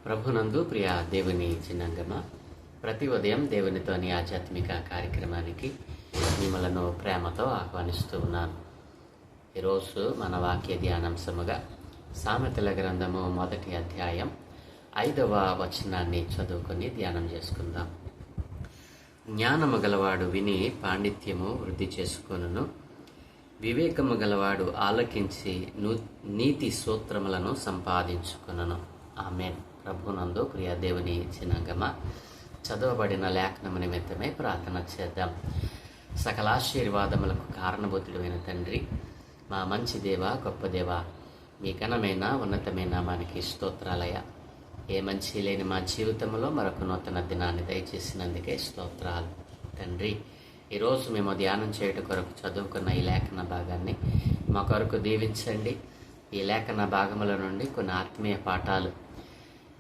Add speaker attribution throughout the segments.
Speaker 1: ప్రభునందు ప్రియ దేవుని చిన్నంగమ, ప్రతి ఉదయం దేవునితోని ఆధ్యాత్మిక కార్యక్రమానికి మిమ్మలను ప్రేమతో ఆహ్వానిస్తూ ఉన్నాను. ఈరోజు మన వాక్య ధ్యానాంశముగా సామెతల గ్రంథము 1వ అధ్యాయం 5వ వచనాన్ని చదువుకొని ధ్యానం చేసుకుందాం. జ్ఞానము గలవాడు విని పాండిత్యము వృద్ధి చేసుకొనును, వివేకము గలవాడు ఆలకించి నీతి సూత్రములను సంపాదించుకొనును. ఆమేన్. ప్రభునందు ప్రియ దేవుని చిన్నంగమ, చదవబడిన లేఖనము నిమిత్తమే ప్రార్థన చేద్దాం. సకల ఆశీర్వాదములకు కారణభూతుడైన తండ్రి, మా మంచి దేవ, గొప్ప దేవ, మీ ఘనమైన ఉన్నతమైన నామానికి స్తోత్రాలయ. ఏ మంచి లేని మా జీవితంలో మరొక నూతన దినాన్ని దయచేసినందుకే స్తోత్రాలు తండ్రి. ఈరోజు మేము ధ్యానం చేయడం కొరకు చదువుకున్న ఈ లేఖన భాగాన్ని మా కొరకు దీవించండి. ఈ లేఖన భాగముల నుండి కొన్ని ఆత్మీయ పాఠాలు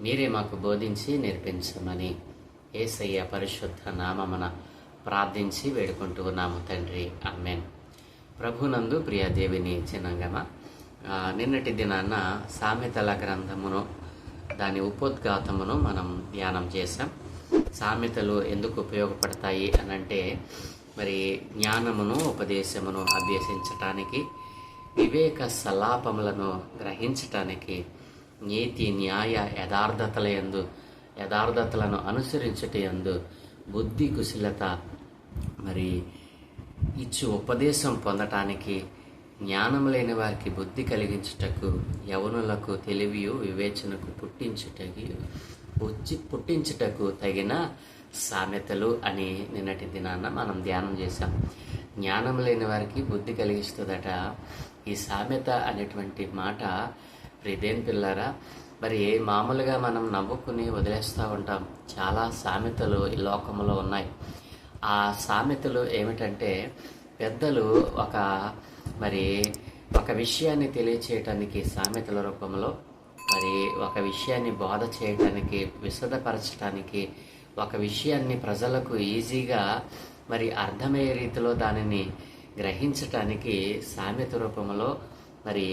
Speaker 1: మీరే మాకు బోధించి నేర్పించమని యేసయ్య పరిశుద్ధ నామమున ప్రార్థించి వేడుకుంటూ ఉన్నాము తండ్రి. ఆమేన్. ప్రభునందు ప్రియ దేవుని చిన్నంగమ, నిన్నటి దినాన సామెతల గ్రంథమును దాని ఉపోద్ఘాతమును మనం ధ్యానం చేశాం. సామెతలు ఎందుకు ఉపయోగపడతాయి అనంటే, మరి జ్ఞానమును ఉపదేశమును అభ్యసించటానికి, వివేక సలాపములను గ్రహించటానికి, నీతి న్యాయ యథార్థతలను అనుసరించుటయందు బుద్ధి కుశలత మరి ఇచ్చు ఉపదేశం పొందటానికి, జ్ఞానం లేని వారికి బుద్ధి కలిగించుటకు, యవనులకు తెలివియు వివేచనకు పుట్టించుటకు తగిన సామెతలు అని నిన్నటి దినాన మనం ధ్యానం చేశాం. జ్ఞానం లేని వారికి బుద్ధి కలిగిస్తుందట ఈ సామెత అనేటువంటి మాట. ప్రియదేని పిల్లారా, మరి మామూలుగా మనం నవ్వుకుని వదిలేస్తూ ఉంటాం. చాలా సామెతలు ఈ లోకంలో ఉన్నాయి. ఆ సామెతలు ఏమిటంటే, పెద్దలు ఒక విషయాన్ని తెలియచేయటానికి సామెతల రూపంలో, మరి ఒక విషయాన్ని బోధ చేయటానికి, విశదపరచడానికి, ఒక విషయాన్ని ప్రజలకు ఈజీగా మరి అర్థమయ్యే రీతిలో దానిని గ్రహించటానికి సామెత రూపంలో మరి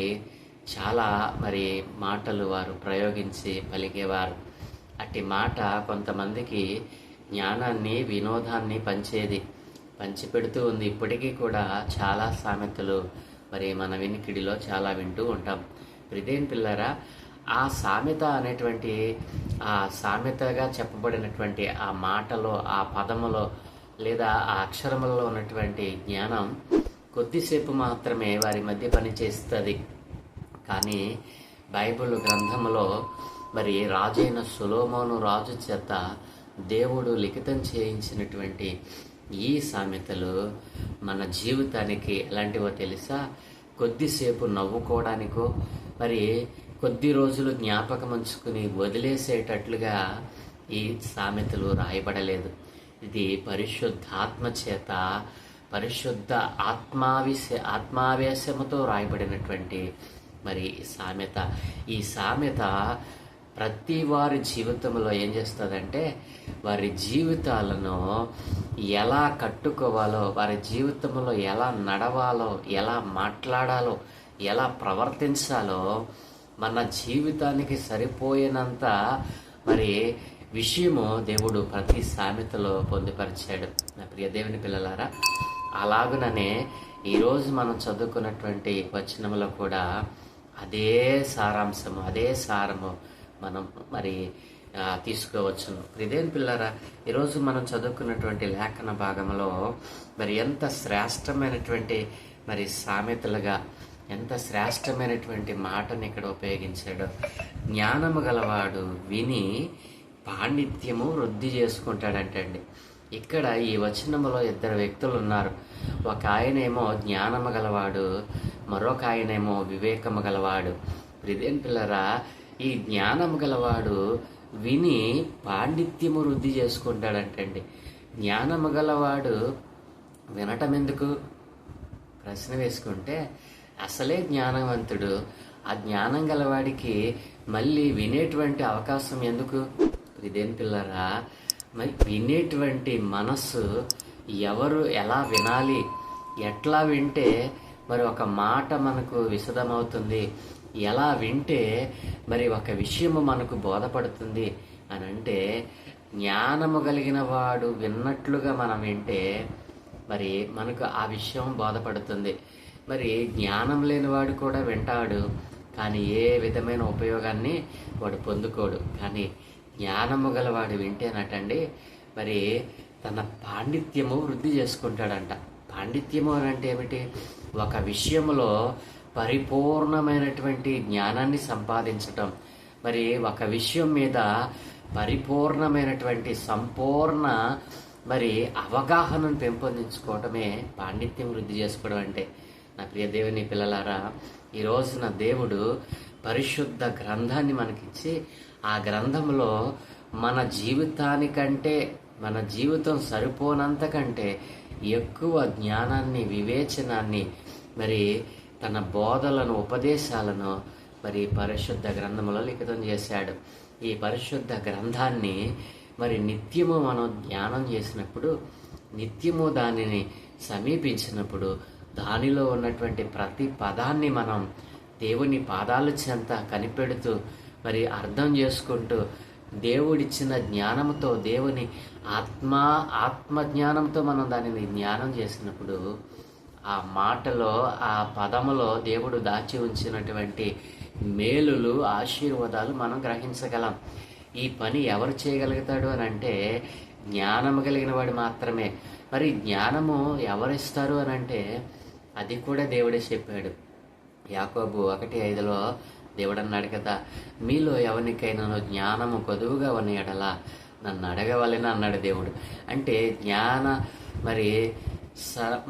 Speaker 1: చాలా మాటలు వారు ప్రయోగించి పలికేవారు. అట్టి మాట కొంతమందికి జ్ఞానాన్ని, వినోదాన్ని పంచిపెడుతూ ఉంది. ఇప్పటికీ కూడా చాలా సామెతలు మరి మన వినికిడిలో చాలా వింటూ ఉంటాం. ప్రియదేని పిల్లరా, ఆ సామెత అనేటువంటి ఆ సామెతగా చెప్పబడినటువంటి ఆ మాటలో, ఆ పదములో లేదా ఆ అక్షరములలో ఉన్నటువంటి జ్ఞానం కొద్దిసేపు మాత్రమే వారి మధ్య పనిచేస్తుంది. కానీ బైబిల్ గ్రంథంలో మరి రాజైన సొలొమోను రాజు చేత దేవుడు లిఖితం చేయించినటువంటి ఈ సామెతలు మన జీవితానికి ఎలాంటివో తెలుసా? కొద్దిసేపు నవ్వుకోవడానికో, మరి కొద్ది రోజులు జ్ఞాపకం ఉంచుకుని వదిలేసేటట్లుగా ఈ సామెతలు రాయబడలేదు. ఇది పరిశుద్ధాత్మ చేత, పరిశుద్ధ ఆత్మావేశముతో రాయబడినటువంటి మరి సామెత. ఈ సామెత ప్రతి వారి జీవితంలో ఏం చేస్తుందంటే, వారి జీవితాలను ఎలా కట్టుకోవాలో, వారి జీవితంలో ఎలా నడవాలో, ఎలా మాట్లాడాలో, ఎలా ప్రవర్తించాలో మన జీవితానికి సరిపోయినంత మరి విషయము దేవుడు ప్రతి సామెతలో పొందుపరిచాడు. నా ప్రియ దేవుని పిల్లలారా, అలాగుననే ఈరోజు మనం చదువుకున్నటువంటి వచనంలో కూడా అదే సారాంశము, అదే సారము మనం మరి తీసుకోవచ్చును. ప్రియదేని పిల్లరా, ఈరోజు మనం చదువుకున్నటువంటి లేఖన భాగంలో మరి ఎంత శ్రేష్టమైనటువంటి మరి సామెతలుగా, ఎంత శ్రేష్టమైనటువంటి మాటను ఇక్కడ ఉపయోగించాడు. జ్ఞానము గలవాడు విని పాండిత్యము వృద్ధి చేసుకుంటాడంటండి. ఇక్కడ ఈ వచనములో ఇద్దరు వ్యక్తులు ఉన్నారు. ఒక ఆయనేమో జ్ఞానము గలవాడు, మరొక ఆయనేమో వివేకము గలవాడు. ప్రియదేని పిల్లరా, ఈ జ్ఞానము గలవాడు విని పాండిత్యము వృద్ధి చేసుకుంటాడంటండి. జ్ఞానము గలవాడు వినటం ఎందుకు ప్రశ్న వేసుకుంటే, అసలే జ్ఞానవంతుడు. ఆ జ్ఞానం గలవాడికి మళ్ళీ వినేటువంటి అవకాశం ఎందుకు? ప్రియదేని పిల్లరా, మరి వినేటువంటి మనస్సు ఎవరు ఎలా వినాలి, ఎట్లా వింటే మరి ఒక మాట మనకు విశదమవుతుంది, ఎలా వింటే మరి ఒక విషయము మనకు బోధపడుతుంది అని అంటే, జ్ఞానము కలిగిన వాడు విన్నట్లుగా మనం వింటే మరి మనకు ఆ విషయం బోధపడుతుంది. మరి జ్ఞానం లేనివాడు కూడా వింటాడు, కానీ ఏ విధమైన ఉపయోగాన్ని వాడు పొందుకోడు. కానీ జ్ఞానము గలవాడు వింటేనటండి మరి తన పాండిత్యము వృద్ధి చేసుకుంటాడంట. పాండిత్యము అని అంటే ఏమిటి? ఒక విషయంలో పరిపూర్ణమైనటువంటి జ్ఞానాన్ని సంపాదించటం, మరి ఒక విషయం మీద పరిపూర్ణమైనటువంటి సంపూర్ణ మరి అవగాహనను పెంపొందించుకోవటమే పాండిత్యం వృద్ధి చేసుకోవడం అంటే. నా ప్రియ దేవుని పిల్లలారా, ఈ రోజున దేవుడు పరిశుద్ధ గ్రంథాన్ని మనకిచ్చి, ఆ గ్రంథంలో మన జీవితానికంటే, మన జీవితం సరిపోనంతకంటే ఎక్కువ జ్ఞానాన్ని, వివేచనాన్ని, మరి తన బోధలను, ఉపదేశాలను మరి పరిశుద్ధ గ్రంథంలో లిఖితం చేశాడు. ఈ పరిశుద్ధ గ్రంథాన్ని మరి నిత్యము మనం ధ్యానం చేసినప్పుడు, నిత్యము దానిని సమీపించినప్పుడు, దానిలో ఉన్నటువంటి ప్రతి పదాన్ని మనం దేవుని పాదాల చెంత కనిపెడుతూ మరి అర్థం చేసుకుంటూ, దేవుడిచ్చిన జ్ఞానంతో, దేవుని ఆత్మజ్ఞానంతో మనం దానిని జ్ఞానం చేసినప్పుడు, ఆ మాటలో, ఆ పదములో దేవుడు దాచి ఉంచినటువంటి మేలులు, ఆశీర్వాదాలు మనం గ్రహించగలం. ఈ పని ఎవరు చేయగలుగుతాడు అని అంటే జ్ఞానము కలిగిన వాడు మాత్రమే. మరి జ్ఞానము ఎవరిస్తారు అని అంటే అది కూడా దేవుడే చెప్పాడు. యాకోబు 1:5 దేవుడు అన్నాడు కదా, మీలో ఎవరికైనా జ్ఞానము కొదువుగా ఉన్న ఎడల నన్ను అడగవలెను అన్నాడు దేవుడు. అంటే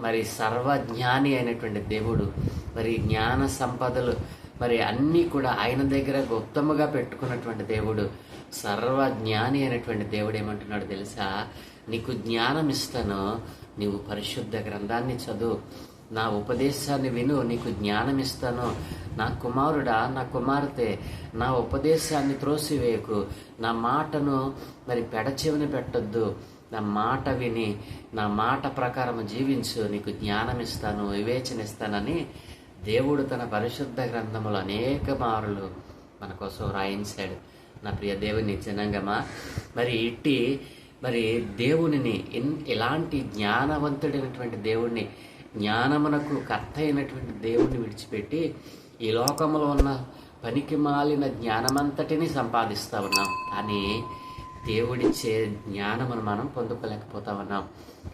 Speaker 1: మరి సర్వజ్ఞాని అయినటువంటి దేవుడు, మరి జ్ఞాన సంపదలు మరి అన్నీ కూడా ఆయన దగ్గర గుప్తముగా పెట్టుకున్నటువంటి దేవుడు, సర్వజ్ఞాని అయినటువంటి దేవుడు ఏమంటున్నాడు తెలుసా? నీకు జ్ఞానం ఇస్తాను, నీవు పరిశుద్ధ గ్రంథాన్ని చదువు, నా ఉపదేశాన్ని విను, నీకు జ్ఞానం ఇస్తాను. నా కుమారుడా, నా కుమార్తె, నా ఉపదేశాన్ని త్రోసివేయకు, నా మాటను మరి పెడచెవిన పెట్టొద్దు, నా మాట విని నా మాట ప్రకారం జీవించు, నీకు జ్ఞానం ఇస్తాను, వివేచన ఇస్తానని దేవుడు తన పరిశుద్ధ గ్రంథములు అనేక మారులు మన కోసం రాయించాడు. నా ప్రియ దేవుని జనాంగమా, మరి దేవునిని ఇలాంటి జ్ఞానవంతుడైనటువంటి దేవుణ్ణి, జ్ఞానమునకు కర్త అయినటువంటి దేవుణ్ణి విడిచిపెట్టి ఈ లోకంలో ఉన్న పనికి మాలిన జ్ఞానమంతటిని సంపాదిస్తూ ఉన్నాం, కానీ దేవుడిచ్చే జ్ఞానమును మనం పొందుకోలేకపోతా ఉన్నాం.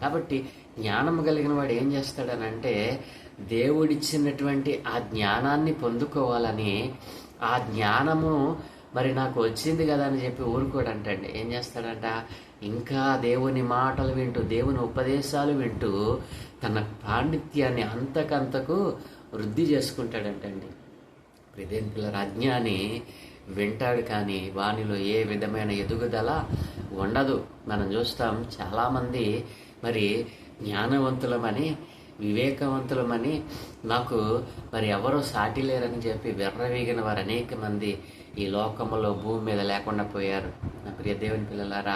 Speaker 1: కాబట్టి జ్ఞానము కలిగిన వాడు ఏం చేస్తాడనంటే, దేవుడిచ్చినటువంటి ఆ జ్ఞానాన్ని పొందుకోవాలని, ఆ జ్ఞానము మరి నాకు వచ్చింది కదా అని చెప్పి ఊరుకోడంటండి. ఏం చేస్తాడంట? ఇంకా దేవుని మాటలు వింటూ, దేవుని ఉపదేశాలు వింటూ తన పాండిత్యాన్ని అంతకంతకు వృద్ధి చేసుకుంటాడంటండి. ప్రిదేన్ పిల్లల అజ్ఞాని వింటాడు, కానీ వానిలో ఏ విధమైన ఎదుగుదల ఉండదు. మనం చూస్తాం, చాలామంది మరి జ్ఞానవంతులమని, వివేకవంతులమని, నాకు మరి ఎవరో సాటి లేరని చెప్పి విర్రవీగిన వారు అనేక మంది ఈ లోకంలో భూమి మీద లేకుండా పోయారు. నా ప్రియ దేవుని పిల్లలారా,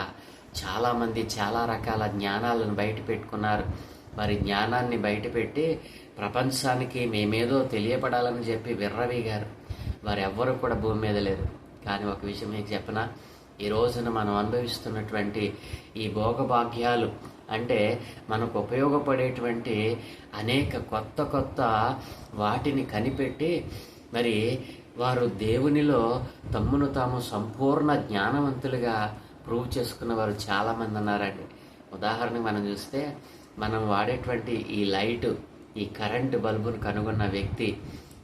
Speaker 1: చాలామంది చాలా రకాల జ్ఞానాలను బయట పెట్టుకున్నారు. వారి జ్ఞానాన్ని బయటపెట్టి ప్రపంచానికి మేమేదో తెలియపడాలని చెప్పి విర్రవీగారు. వారెవ్వరూ కూడా భూమి మీద లేరు. కానీ ఒక విషయం మీకు చెప్పనా, ఈ రోజున మనం అనుభవిస్తున్నటువంటి ఈ భోగభాగ్యాలు అంటే మనకు ఉపయోగపడేటువంటి అనేక కొత్త వాటిని కనిపెట్టి మరి వారు దేవునిలో తమ్మును తాము సంపూర్ణ జ్ఞానవంతులుగా ప్రూవ్ చేసుకున్న వారు చాలామంది ఉన్నారండి. ఉదాహరణకు మనం చూస్తే, మనం వాడేటువంటి ఈ లైటు, ఈ కరెంటు బల్బును కనుగొన్న వ్యక్తి,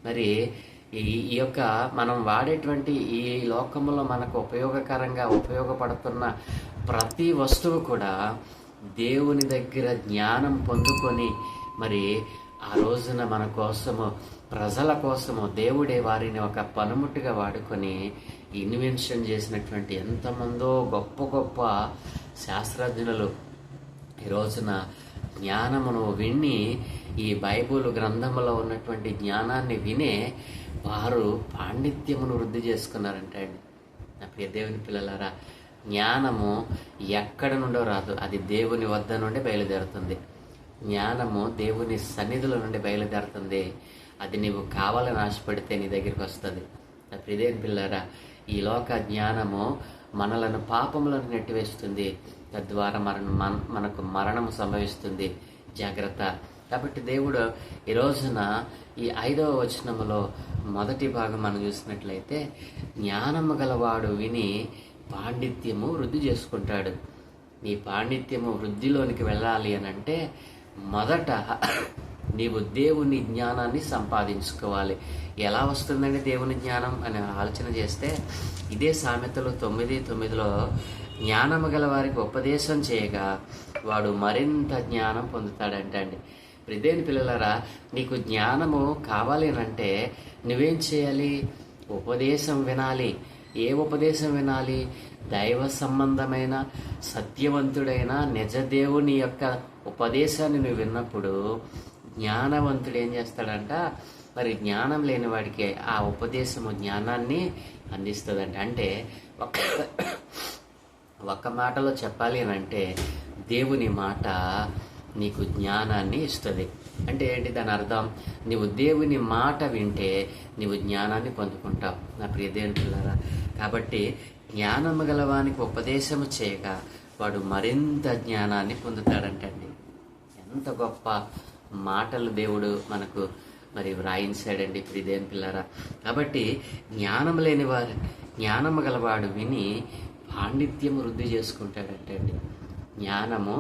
Speaker 1: మరి ఈ యొక్క మనం వాడేటువంటి ఈ లోకంలో మనకు ఉపయోగకరంగా ఉపయోగపడుతున్న ప్రతి వస్తువు కూడా దేవుని దగ్గర జ్ఞానం పొందుకొని మరి ఆ రోజున మన కోసము, ప్రజల కోసము దేవుడే వారిని ఒక పనిముట్టుగా వాడుకొని ఇన్వెన్షన్ చేసినటువంటి ఎంతమందో గొప్ప శాస్త్రజ్ఞులు ఈ రోజున జ్ఞానమును విని, ఈ బైబుల్ గ్రంథంలో ఉన్నటువంటి జ్ఞానాన్ని వినే వారు పాండిత్యమును వృద్ధి చేసుకున్నారంటే అండి. నా ప్రియ దేవుని పిల్లలారా, జ్ఞానము ఎక్కడ నుండో రాదు, అది దేవుని వద్ద నుండి బయలుదేరుతుంది. జ్ఞానము దేవుని సన్నిధిలో నుండి బయలుదేరుతుంది. అది నీవు కావాలని ఆశపడితే నీ దగ్గరికి వస్తుంది. నా ప్రియదేని పిల్లరా, ఈ లోక జ్ఞానము మనలను పాపములను నెట్టివేస్తుంది, తద్వారా మనకు మరణము సంభవిస్తుంది. జాగ్రత్త. కాబట్టి దేవుడు ఈ రోజున ఈ 5వ వచనములో మొదటి భాగం మనం చూసినట్లయితే, జ్ఞానము గలవాడు విని పాండిత్యము వృద్ధి చేసుకుంటాడు. నీ పాండిత్యము వృద్ధిలోనికి వెళ్ళాలి అని అంటే మొదట నీవు దేవుని జ్ఞానాన్ని సంపాదించుకోవాలి. ఎలా వస్తుందండి దేవుని జ్ఞానం అని ఆలోచన చేస్తే, ఇదే సామెతలు 9:9లో జ్ఞానము గల వారికి ఉపదేశం చేయగా వాడు మరింత జ్ఞానం పొందుతాడంటండి. ప్రియదేని పిల్లలారా, నీకు జ్ఞానము కావాలి అంటే నువ్వేం చేయాలి? ఉపదేశం వినాలి. ఏ ఉపదేశం వినాలి? దైవ సంబంధమైన సత్యవంతుడైన నిజదేవుని యొక్క ఉపదేశాన్ని నువ్వు విన్నప్పుడు జ్ఞానవంతుడు ఏం చేస్తాడంట, మరి జ్ఞానం లేని వాడికి ఆ ఉపదేశము జ్ఞానాన్ని అందిస్తుందంట. అంటే ఒక్క మాటలో చెప్పాలి అని అంటే దేవుని మాట నీకు జ్ఞానాన్ని ఇస్తుంది. అంటే ఏంటి దాని అర్థం? నీవు దేవుని మాట వింటే నీవు జ్ఞానాన్ని పొందుకుంటావు. నా ప్రియ దేవుని పిల్లరా, కాబట్టి జ్ఞానము గలవానికి ఉపదేశము చేయగా వాడు మరింత జ్ఞానాన్ని పొందుతాడంటండి. ఎంత గొప్ప మాటలు దేవుడు మనకు మరి వ్రాయించాడండి ప్రియ దేవుని పిల్లరా. కాబట్టి జ్ఞానము గలవాడు విని పాండిత్యము వృద్ధి చేసుకుంటాడంటండి. జ్ఞానము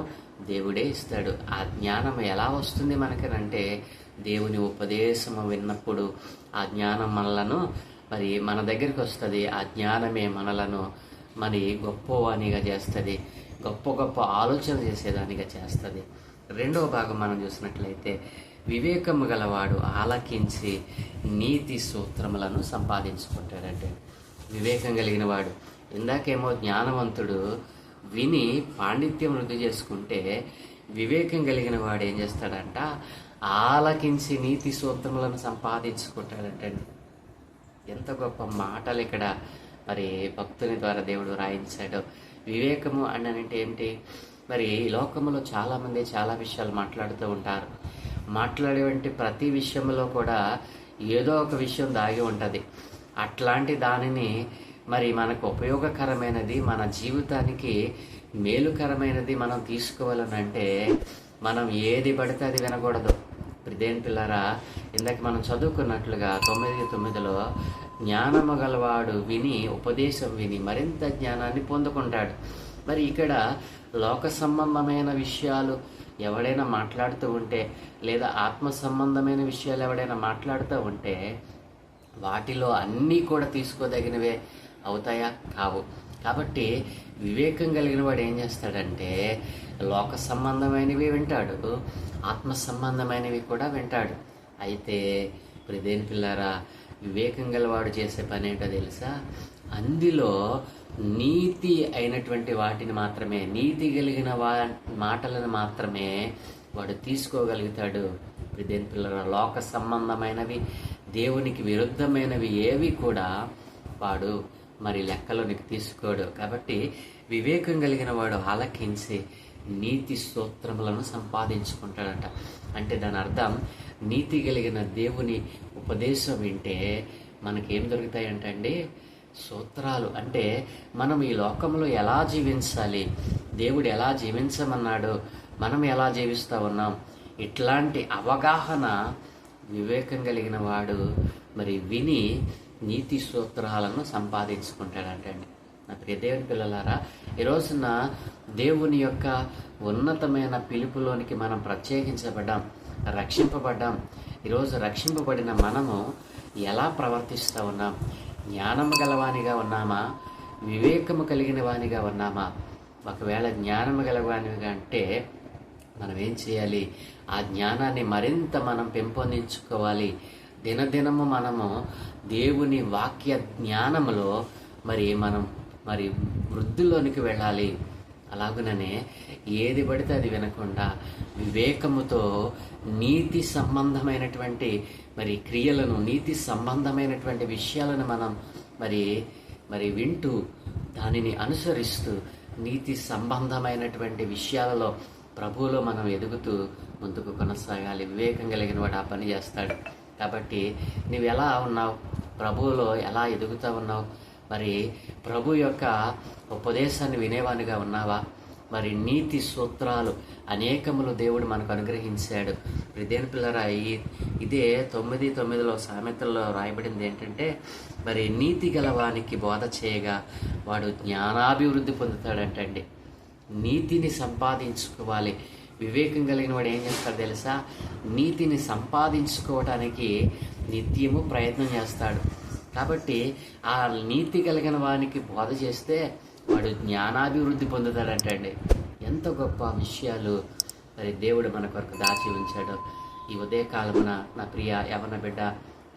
Speaker 1: దేవుడే ఇస్తాడు. ఆ జ్ఞానం ఎలా వస్తుంది మనకనంటే దేవుని ఉపదేశము విన్నప్పుడు ఆ జ్ఞానం మనలను మరి మన దగ్గరికి వస్తుంది. ఆ జ్ఞానమే మనలను మరి గొప్పవానిగా చేస్తుంది, గొప్ప గొప్ప ఆలోచన చేసేదానిగా చేస్తుంది. 2వ భాగం మనం చూసినట్లయితే, వివేకము గలవాడు ఆలకించి నీతి సూత్రములను సంపాదించుకుంటాడంటే. వివేకం కలిగిన వాడు, ఇందాకేమో జ్ఞానవంతుడు విని పాండిత్యం వృద్ధి చేసుకుంటే, వివేకం కలిగిన వాడు ఏం చేస్తాడంట, ఆలకించి నీతి సూత్రములను సంపాదించుకుంటాడంటే. ఎంత గొప్ప మాటలు ఇక్కడ మరి భక్తుని ద్వారా దేవుడు రాయించాడు. వివేకము అంటే ఏంటి? మరి ఈ లోకంలో చాలామంది చాలా విషయాలు మాట్లాడుతూ ఉంటారు. మాట్లాడేవంటి ప్రతి విషయంలో కూడా ఏదో ఒక విషయం దాగి ఉంటుంది. అట్లాంటి దానిని మరి మనకు ఉపయోగకరమైనది, మన జీవితానికి మేలుకరమైనది మనం తీసుకోవాలనంటే మనం ఏది పడితే అది వినకూడదు. ప్రియదేని పిల్లరా, ఇందాక మనం చదువుకున్నట్లుగా 9:9లో జ్ఞానము గలవాడు విని ఉపదేశం విని మరింత జ్ఞానాన్ని పొందుకుంటాడు. మరి ఇక్కడ లోక సంబంధమైన విషయాలు ఎవడైనా మాట్లాడుతూ ఉంటే, లేదా ఆత్మ సంబంధమైన విషయాలు ఎవడైనా మాట్లాడుతూ ఉంటే వాటిలో అన్నీ కూడా తీసుకోదగినవే అవుతాయా? కావు. కాబట్టి వివేకం కలిగిన వాడు ఏం చేస్తాడంటే లోక సంబంధమైనవి వింటాడు, ఆత్మ సంబంధమైనవి కూడా వింటాడు. అయితే ప్రియదేని పిల్లారా, వివేకం గలవాడు చేసే పని ఏంటో తెలుసా? అందులో నీతి అయినటువంటి వాటిని మాత్రమే, నీతి కలిగిన మాటలను మాత్రమే వాడు తీసుకోగలుగుతాడు. ప్రియదేని పిల్లరా, లోక సంబంధమైనవి, దేవునికి విరుద్ధమైనవి ఏవి కూడా వాడు మరి లెక్కలోనికి తీసుకోడు. కాబట్టి వివేకం కలిగిన వాడు ఆలకించి నీతి స్తోత్రములను సంపాదించుకుంటాడంట. అంటే దాని అర్థం, నీతి కలిగిన దేవుని ఉపదేశం వింటే మనకేం దొరుకుతాయంటండి? సూత్రాలు. అంటే మనం ఈ లోకంలో ఎలా జీవించాలి, దేవుడు ఎలా జీవించమన్నాడు, మనం ఎలా జీవిస్తూ ఉన్నాం, ఇట్లాంటి అవగాహన వివేకం కలిగిన వాడు మరి విని నీతి సూత్రాలను సంపాదించుకుంటాడంటండి. నా ప్రియ దేవుని పిల్లలారా, ఈ రోజున దేవుని యొక్క ఉన్నతమైన పిలుపులోనికి మనం ప్రత్యేకించబడ్డాం, రక్షింపబడ్డాం. ఈరోజు రక్షింపబడిన మనము ఎలా ప్రవర్తిస్తూ ఉన్నాం? జ్ఞానము గలవానిగా ఉన్నామా? వివేకము కలిగిన వానిగా ఉన్నామా? ఒకవేళ జ్ఞానము గలవానిగా అంటే మనం ఏం చేయాలి? ఆ జ్ఞానాన్ని మరింత మనం పెంపొందించుకోవాలి. దినదినము మనము దేవుని వాక్య జ్ఞానములో మనం వృద్ధిలోనికి వెళ్ళాలి. అలాగుననే ఏది పడితే అది వినకుండా వివేకముతో నీతి సంబంధమైనటువంటి క్రియలను, నీతి సంబంధమైనటువంటి విషయాలను మనం వింటూ దానిని అనుసరిస్తూ నీతి సంబంధమైనటువంటి విషయాలలో ప్రభువులో మనం ఎదుగుతూ ముందుకు కొనసాగాలి. వివేకం కలిగిన వాడు ఆ పని చేస్తాడు. కాబట్టి నువ్వు ఎలా ఉన్నావు, ప్రభువులో ఎలా ఎదుగుతూ ఉన్నావు, మరి ప్రభు యొక్క ఉపదేశాన్ని వినేవానిగా ఉన్నావా? మరి నీతి సూత్రాలు అనేకములు దేవుడు మనకు అనుగ్రహించాడు. దేని పిల్లరా, ఇదే 9:9 సామెతల్లో రాయబడింది ఏంటంటే, మరి నీతి గలవానికి బోధ చేయగా వాడు జ్ఞానాభివృద్ధి పొందుతాడంటండి. నీతిని సంపాదించుకోవాలి. వివేకం కలిగిన వాడు ఏం చేస్తాడు తెలుసా? నీతిని సంపాదించుకోవటానికి నిత్యము ప్రయత్నం చేస్తాడు. కాబట్టి ఆ నీతి కలిగిన వానికి బోధ చేస్తే వాడు జ్ఞానాభివృద్ధి పొందుతాడంటండి. ఎంత గొప్ప విషయాలు మరి దేవుడు మన కొరకు దాచి ఉంచాడు. ఈ ఉదయకాలమున నా ప్రియ యవన బిడ్డ,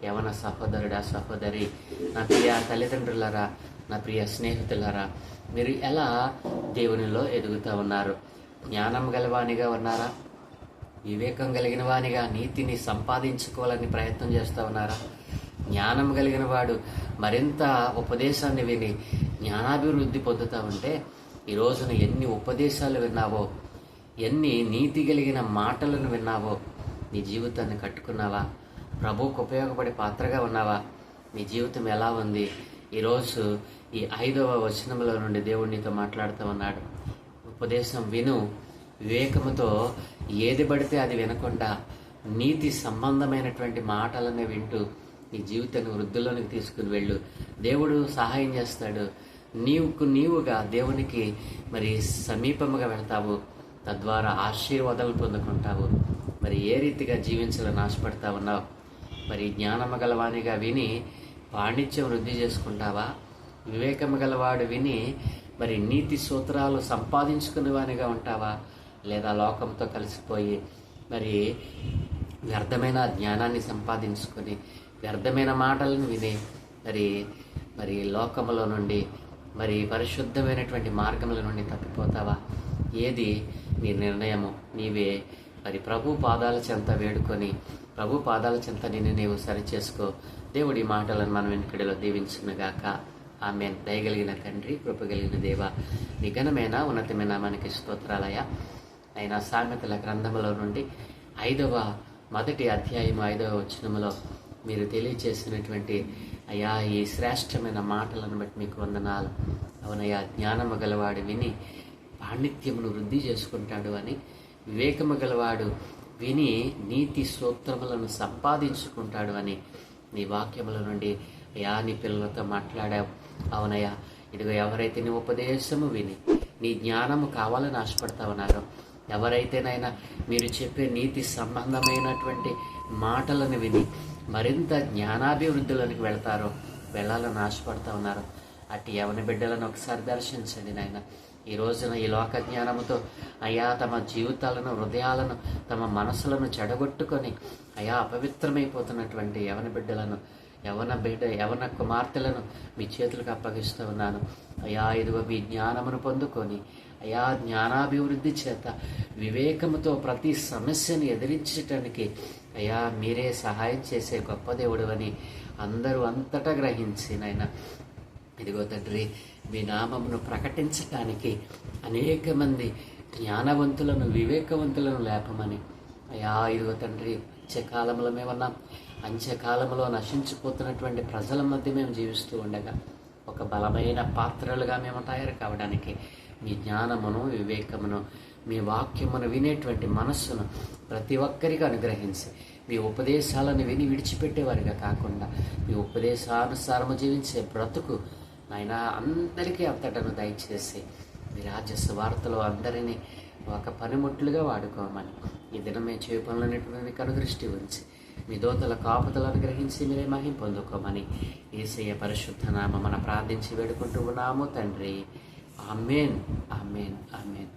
Speaker 1: యవన సహోదరుడా, సహోదరి, నా ప్రియ తల్లిదండ్రులారా, నా ప్రియ స్నేహితులారా, మీరు ఎలా దేవునిలో ఎదుగుతూ ఉన్నారు? జ్ఞానం గలవానిగా ఉన్నారా? వివేకం కలిగిన వానిగా నీతిని సంపాదించుకోవాలని ప్రయత్నం చేస్తూ ఉన్నారా? జ్ఞానం కలిగిన వాడు మరింత ఉపదేశాన్ని విని జ్ఞానాభివృద్ధి పొందుతూ ఉంటే, ఈ రోజున ఎన్ని ఉపదేశాలు విన్నావో, ఎన్ని నీతి కలిగిన మాటలను విన్నావో, నీ జీవితాన్ని కట్టుకున్నావా? ప్రభువుకు ఉపయోగపడే పాత్రగా ఉన్నావా? నీ జీవితం ఎలా ఉంది? ఈరోజు ఈ 5వ వచనంలో నుండి దేవుడు నీతో మాట్లాడుతూ ఉన్నాడు. ఉపదేశం విను, వివేకముతో ఏది పడితే అది వినకుండా నీతి సంబంధమైనటువంటి మాటలనే వింటూ నీ జీవితాన్ని వృద్ధిలోనికి తీసుకుని వెళ్ళు. దేవుడు సహాయం చేస్తాడు. నీవుగా దేవునికి మరి సమీపముగా వెళ్తావు. తద్వారా ఆశీర్వాదాలు పొందుకుంటావు. మరి ఏ రీతిగా జీవించాలని ఆశపడతా ఉన్నావు? మరి జ్ఞానము గలవానిగా విని పాండిత్యం వృద్ధి చేసుకుంటావా? వివేకము గలవాడు విని మరి నీతి సూత్రాలు సంపాదించుకునేవానిగా ఉంటావా? లేదా లోకంతో కలిసిపోయి మరి వ్యర్థమైన జ్ఞానాన్ని సంపాదించుకొని వ్యర్థమైన మాటలను విని మరి లోకములో నుండి మరి పరిశుద్ధమైనటువంటి మార్గముల నుండి తప్పిపోతావా? ఏది నీ నిర్ణయము? నీవే మరి ప్రభు పాదాల చెంత వేడుకొని ప్రభు పాదాల చెంత నిన్ను నీవు సరిచేసుకో. దేవుడి మాటలను మనం వెనుకడిలో దీవించునుగాక. ఆమేన్. దయగలిగిన తండ్రి, కృపగలిగిన దేవ, నీ ఘనమైన ఉన్నతమైన మనకి స్తోత్రాలయ. అయినా సామెతల గ్రంథములో నుండి 5వ మొదటి అధ్యాయం 5వ వచనములో మీరు తెలియచేసినటువంటి అయ్యా ఈ శ్రేష్టమైన మాటలను బట్టి మీకు వందనాలు. అవునయ్యా, జ్ఞానము గలవాడు విని పాండిత్యమును వృద్ధి చేసుకుంటాడు అని, వివేకము గలవాడు విని నీతి సూత్రములను సంపాదించుకుంటాడు అని నీ వాక్యముల నుండి అయ్యా నీ పిల్లలతో మాట్లాడావు. అవునయ్యా, ఇదిగో ఎవరైతే నీ ఉపదేశము విని నీ జ్ఞానము కావాలని ఆశపడతా ఉన్నారో, ఎవరైతేనైనా మీరు చెప్పే నీతి సంబంధమైనటువంటి మాటలను విని మరింత జ్ఞానాభివృద్ధిలోనికి వెళ్ళాలని ఆశపడతా ఉన్నారు. అటు యవన బిడ్డలను ఒకసారి దర్శించండి నాయన. ఈ రోజున ఈ లోక జ్ఞానముతో అయా తమ జీవితాలను, హృదయాలను, తమ మనసులను చెడగొట్టుకొని అయా అపవిత్రమైపోతున్నటువంటి యవన బిడ్డలను, యవన కుమార్తెలను మీ చేతులకు అప్పగిస్తూ ఉన్నాను. అయా ఇదిగో మీ జ్ఞానమును పొందుకొని అయా జ్ఞానాభివృద్ధి చేత వివేకముతో ప్రతి సమస్యను ఎదిరించటానికి అయా మీరే సహాయం చేసే గొప్ప దేవుడు అని అందరూ అంతటా గ్రహించి నాయన ఇదిగో తండ్రి, మీ నామమును ప్రకటించటానికి అనేక మంది జ్ఞానవంతులను, వివేకవంతులను లేపమని అయా ఇదిగో తండ్రి, అంత్యకాలంలో మేమన్నాం. అంత్యకాలంలో నశించిపోతున్నటువంటి ప్రజల మధ్య మేము జీవిస్తూ ఉండగా ఒక బలమైన పాత్రలుగా మేము తయారు కావడానికి మీ జ్ఞానమును, వివేకమును, మీ వాక్యమును వినేటువంటి మనస్సును ప్రతి ఒక్కరికి అనుగ్రహించి మీ ఉపదేశాలను విని విడిచిపెట్టేవారిగా కాకుండా మీ ఉపదేశానుసారము జీవించే బ్రతుకు నాయన అందరికీ అంతటను దయచేసి మీ రాజ్య సువార్తలో అందరినీ ఒక పనిముట్లుగా వాడుకోమని ఈ దినమే చేయ పనులన్నింటినీ కనుదృష్టి ఉంచి మీ దోతల కాపుదలు అనుగ్రహించి మీరే మహిం పొందుకోమని యేసయ్య పరిశుద్ధ నామమున ప్రార్థించి వేడుకుంటూ ఉన్నాము తండ్రి. ఆమేన్, ఆమేన్, ఆమేన్.